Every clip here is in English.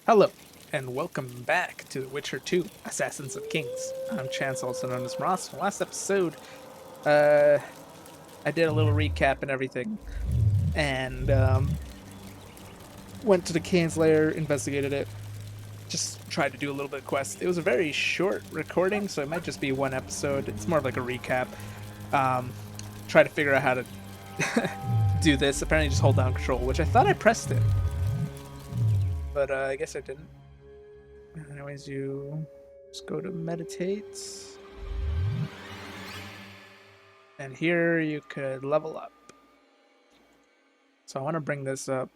Hello, and welcome back to The Witcher 2: Assassins of Kings. I'm Chance, also known as Ross. Last episode, uh, I did a little recap and everything, and went to the Kane's lair, investigated it, just tried to do a little bit of quest. It was a very short recording, so it might just be one episode. It's more of like a recap. Um, try to figure out how to do this. Apparently, just hold down control, which I thought I pressed it, but I guess I didn't. Anyways, you just go to meditate. And here you could level up. So I want to bring this up.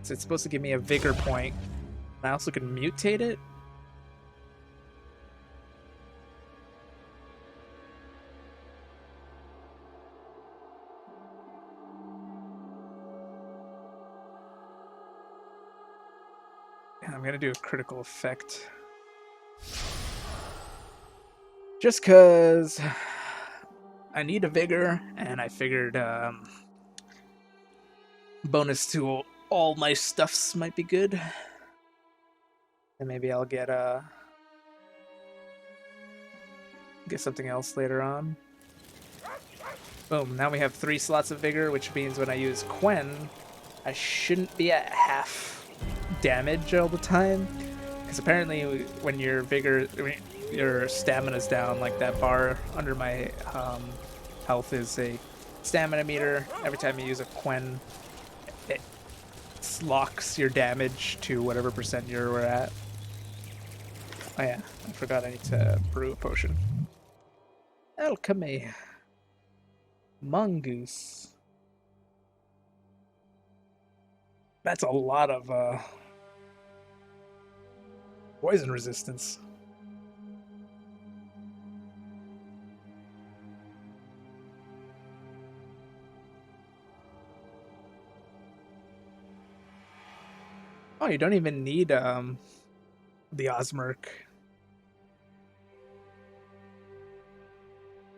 So it's supposed to give me a vigor point. I also can mutate it. I'm going to do a critical effect. Just because I need a vigor, and I figured bonus to all my stuffs might be good. And maybe I'll get something else later on. Boom, now we have 3 slots of vigor, which means when I use Quen, I shouldn't be at half damage all the time. Because apparently when your your stamina's down, like that bar under my health is a stamina meter. Every time you use a Quen, it locks your damage to whatever percent you were at. Oh yeah, I forgot I need to brew a potion. Alchemy. Mongoose. That's a lot of poison resistance. Oh, you don't even need the Osmerk.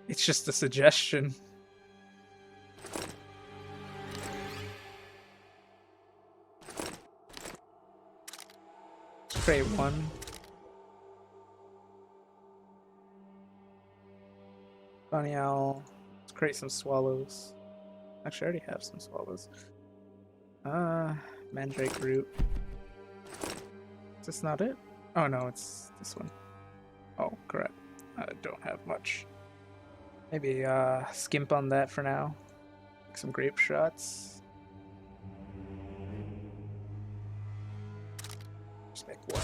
It's just a suggestion. Let's create one. Bunny owl. Let's create some swallows. Actually, I already have some swallows. Mandrake root. Is this not it? Oh no, it's this one. Oh crap. I don't have much. Maybe skimp on that for now. Make some grape shots. Just make one.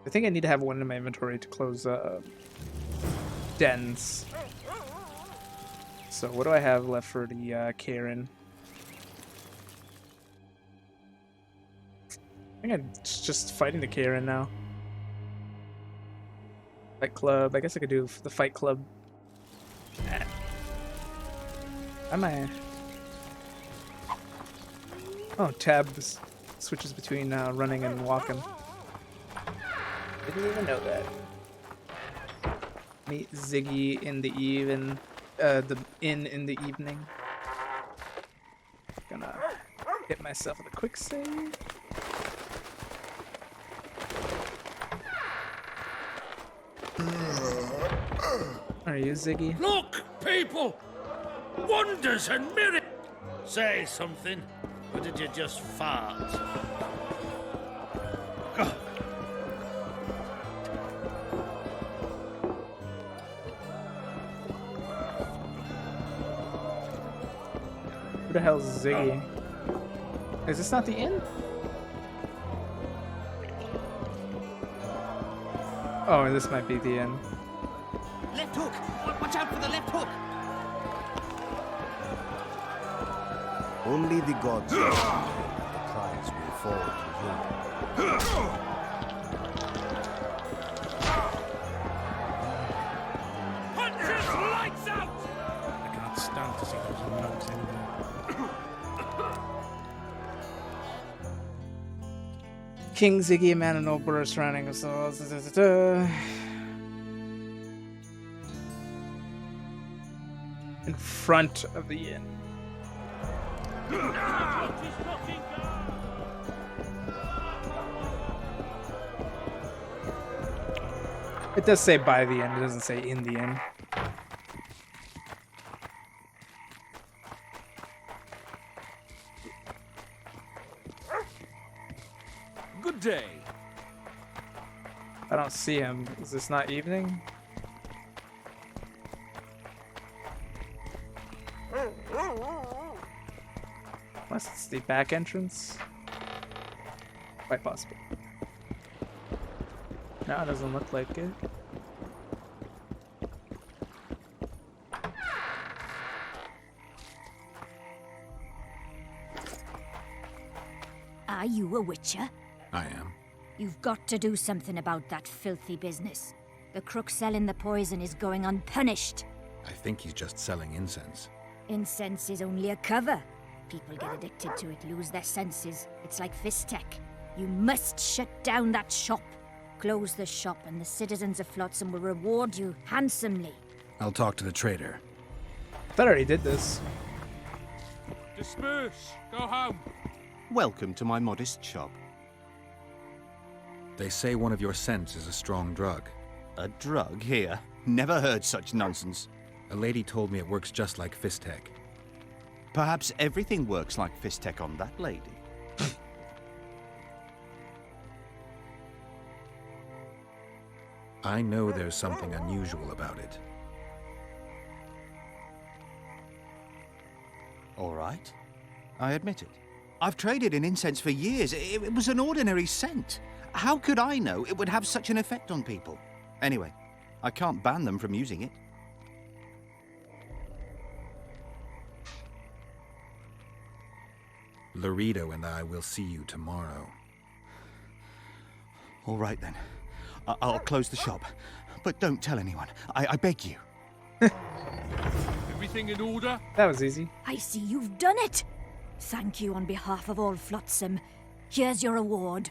I think I need to have one in my inventory to close dens. So what do I have left for the Karen? I think I'm just fighting the Karen now. Fight Club. I guess I could do the Fight Club. Am I? Oh, tab switches between running and walking. Didn't even know that. Meet Ziggy in the in the evening. Gonna hit myself with a quick save. Are you Ziggy? Look, people! Wonders and miracles! Say something, or did you just fart? Who the hell's Ziggy? Is this not the inn? Oh, this might be the inn. Left hook! Watch out for the left hook! Only the gods know when the prize will fall to you. Hunter's lights out! I cannot stand to see those notes anymore. King Ziggy, a man in no border surrounding us. In front of the inn. It does say by the end. It doesn't say in the end. Good day. I don't see him. Is this not evening? Unless it's the back entrance. Quite possible. No, it doesn't look like it. Are you a witcher? I am. You've got to do something about that filthy business. The crook selling the poison is going unpunished. I think he's just selling incense. Incense is only a cover. People get addicted to it, lose their senses. It's like Fistech. You must shut down that shop. Close the shop and the citizens of Flotsam will reward you handsomely. I'll talk to the trader. I thought I already did this. Disperse. Go home. Welcome to my modest shop. They say one of your scents is a strong drug. A drug here? Never heard such nonsense. A lady told me it works just like Fistech. Perhaps everything works like Fistech on that lady. I know there's something unusual about it. All right. I admit it. I've traded in incense for years. It was an ordinary scent. How could I know it would have such an effect on people? Anyway, I can't ban them from using it. Laredo and I will see you tomorrow. All right then. I'll close the shop. But don't tell anyone. I beg you. Everything in order? That was easy. I see you've done it. Thank you on behalf of all Flotsam. Here's your reward.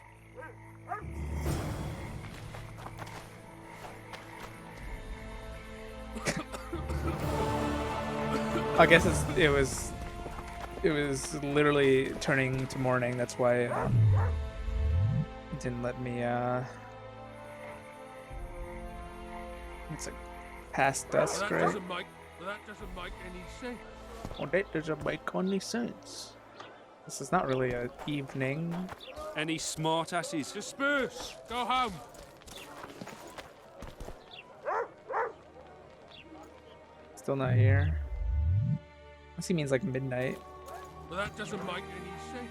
I guess it was literally turning to morning. That's why it didn't let me. It's like past dusk, That right? doesn't make any sense. Well, that doesn't make any sense. This is not really a evening. Any smartasses? Disperse. Go home. Still not here. Unless he means like midnight. But that doesn't make any sense.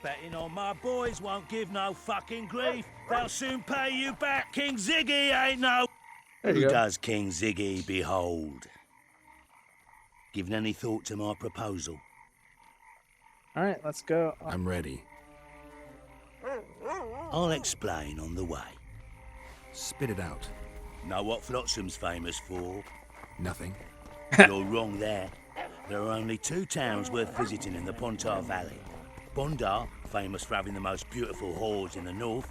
Betting on my boys won't give no fucking grief. They'll soon pay you back. King Ziggy ain't no... There you Who go. does King Ziggy behold? Given any thought to my proposal? All right, let's go. I'm ready. I'll explain on the way. Spit it out. Know what Flotsam's famous for? Nothing. You're wrong there. There are only two towns worth visiting in the Pontar Valley. Bondar, famous for having the most beautiful whores in the north,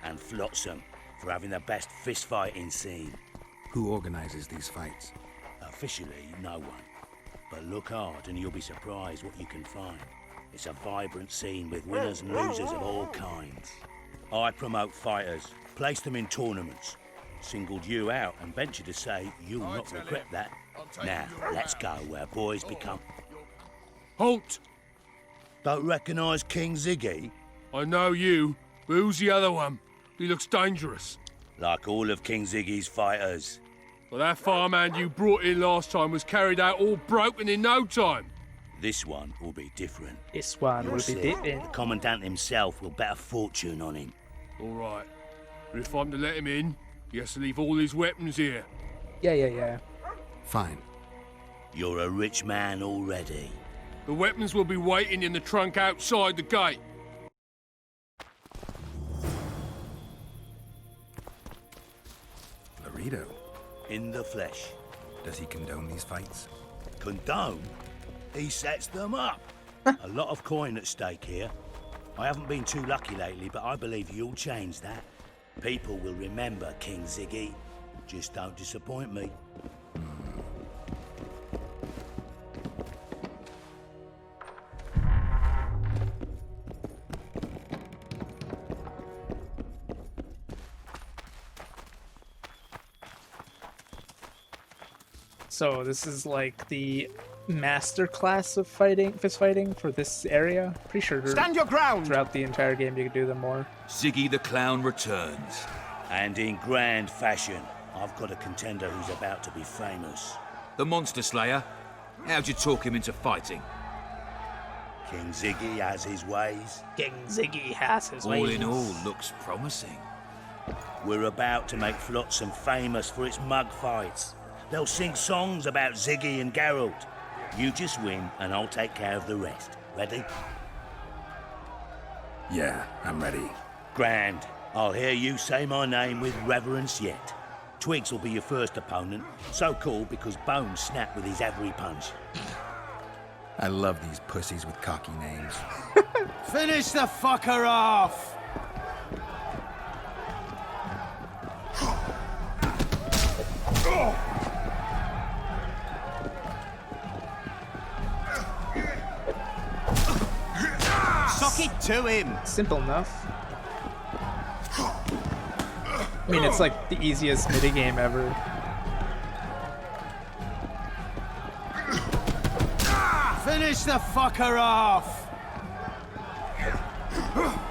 and Flotsam, for having the best fist-fighting scene. Who organizes these fights? Officially, no one. But look hard and you'll be surprised what you can find. It's a vibrant scene with winners and losers of all kinds. I promote fighters, place them in tournaments. Singled you out and venture to say you'll not regret that. Now, let's go where boys become... Halt! Don't recognise King Ziggy? I know you, but who's the other one? He looks dangerous. Like all of King Ziggy's fighters. Well, that farmhand you brought in last time was carried out all broken in no time. This one will be different. This one You'll will see, be the different. Commandant himself will bet a fortune on him. All right. But if I'm to let him in, he has to leave all his weapons here. Yeah. Fine. You're a rich man already. The weapons will be waiting in the trunk outside the gate. Laredo. In the flesh. Does he condone these fights? Condone? He sets them up. A lot of coin at stake here. I haven't been too lucky lately, but I believe you'll change that. People will remember King Ziggy. Just don't disappoint me. So this is like the master class of fist fighting for this area. Pretty sure Stand your ground! throughout the entire game you could do them more. Ziggy the Clown returns. And in grand fashion, I've got a contender who's about to be famous. The Monster Slayer. How'd you talk him into fighting? King Ziggy has his ways. King Ziggy has his All ways. in all, looks promising. We're about to make Flotsam famous for its mug fights. They'll sing songs about Ziggy and Geralt. You just win, and I'll take care of the rest. Ready? Yeah, I'm ready. Grand. I'll hear you say my name with reverence yet. Twigs will be your first opponent. So called because Bones snapped with his every punch. I love these pussies with cocky names. Finish the fucker off! Suck it to him! Simple enough. I mean, it's like the easiest minigame ever. Finish the fucker off!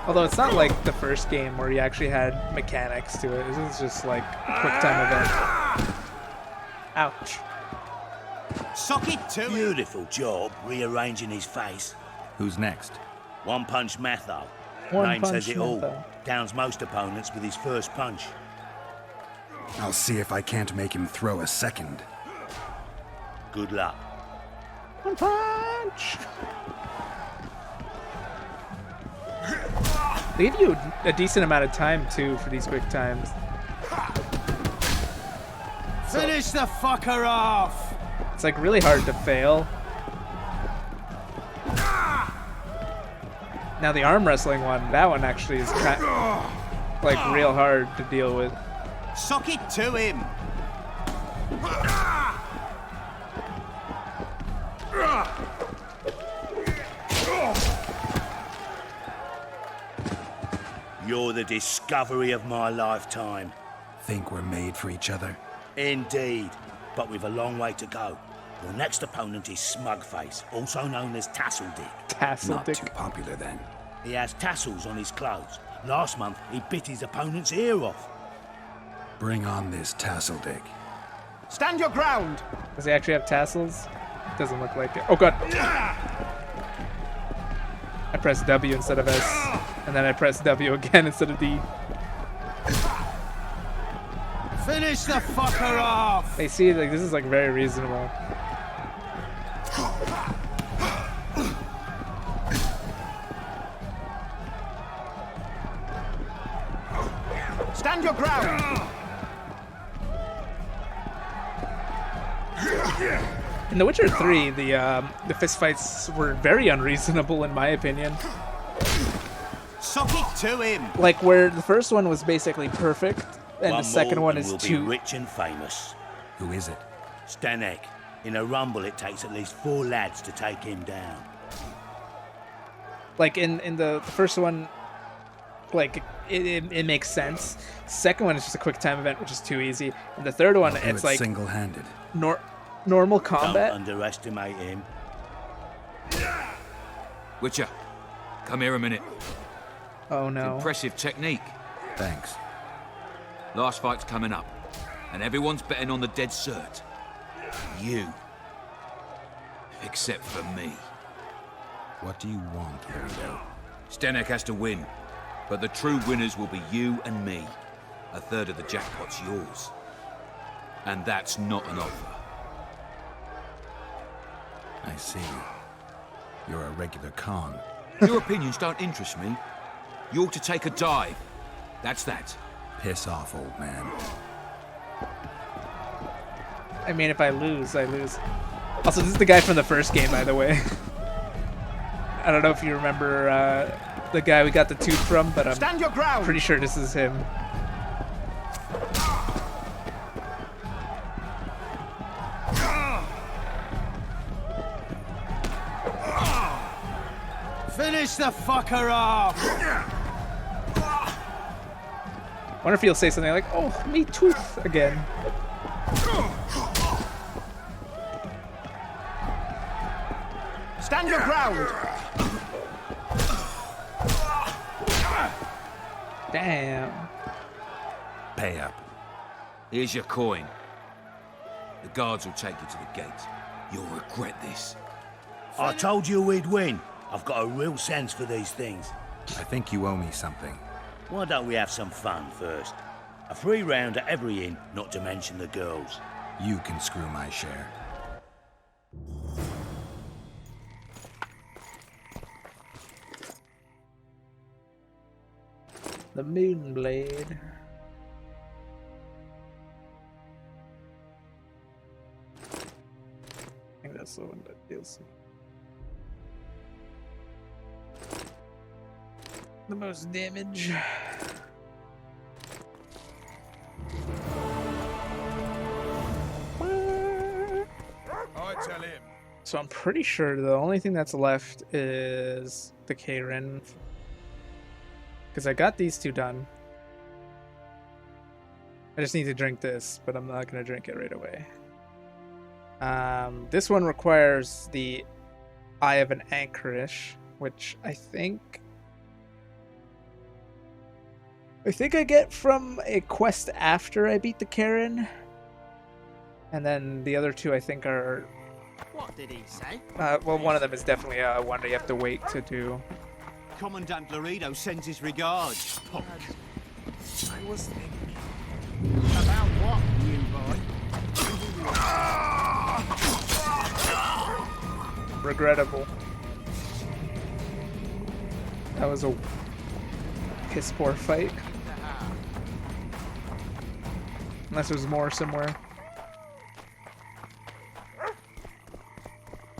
Although it's not like the first game where you actually had mechanics to it. This is just like a quick time event. Ouch. Suck it to him! Beautiful job rearranging his face. Who's next? One Punch Matho. One Name Punch says it all. Matho. Downs most opponents with his first punch. I'll see if I can't make him throw a second. Good luck. One punch! They give you a decent amount of time too for these quick times. Finish the fucker off! It's like really hard to fail. Now the arm wrestling one, that one actually is like real hard to deal with. Suck it to him! You're the discovery of my lifetime. Think we're made for each other? Indeed, but we've a long way to go. Your next opponent is Smugface, also known as Tasseldick. Tassel Not dick. too popular then. He has tassels on his clothes. Last month, he bit his opponent's ear off. Bring on this tassel dick. Stand your ground! Does he actually have tassels? Doesn't look like it. Oh god. I pressed W instead of S. And then I pressed W again instead of D. Finish the fucker off! They see, like, this is like very reasonable. Stand your ground! In The Witcher 3, the fist fights were very unreasonable in my opinion. Suck it to him! Like where the first one was basically perfect, and One the second more one and is we'll too. be rich and famous. Who is it? Stanek. In a rumble, it takes at least 4 lads to take him down. Like in the first one, like it makes sense. Second one is just a quick time event, which is too easy. And the third one, I'll do it's it like single-handed. normal Don't combat. underestimate him. Witcher, come here a minute. Oh no. Impressive technique. Thanks. Last fight's coming up, and everyone's betting on the dead cert. You. Except for me. What do you want, Lando? Stanek has to win, but the true winners will be you and me. A third of the jackpot's yours. And that's not an offer. I see. You're a regular con. Your opinions don't interest me. You ought to take a dive. That's that. Piss off, old man. I mean, if I lose, I lose. Also, this is the guy from the first game, by the way. I don't know if you remember the guy we got the tooth from, but I'm Stand your ground! pretty sure this is him. Finish the fucker off! Wonder if he'll say something like, "Oh, me tooth again." Stand your ground! Damn. Pay up. Here's your coin. The guards will take you to the gate. You'll regret this. I told you we'd win. I've got a real sense for these things. I think you owe me something. Why don't we have some fun first? A free round at every inn, not to mention the girls. You can screw my share. The Moonblade. I think that's the one that deals the most damage. I tell him. So I'm pretty sure the only thing that's left is the Karen. Because I got these two done. I just need to drink this, but I'm not going to drink it right away. This one requires the Eye of an Anchorish, which I think I get from a quest after I beat the Karen. And then the other two I think are... What did he say? well, one of them is definitely one that you have to wait to do. Commandant Laredo sends his regards. Punk. I was thinking. About what, new boy? Regrettable. That was a piss poor fight. Unless there's more somewhere.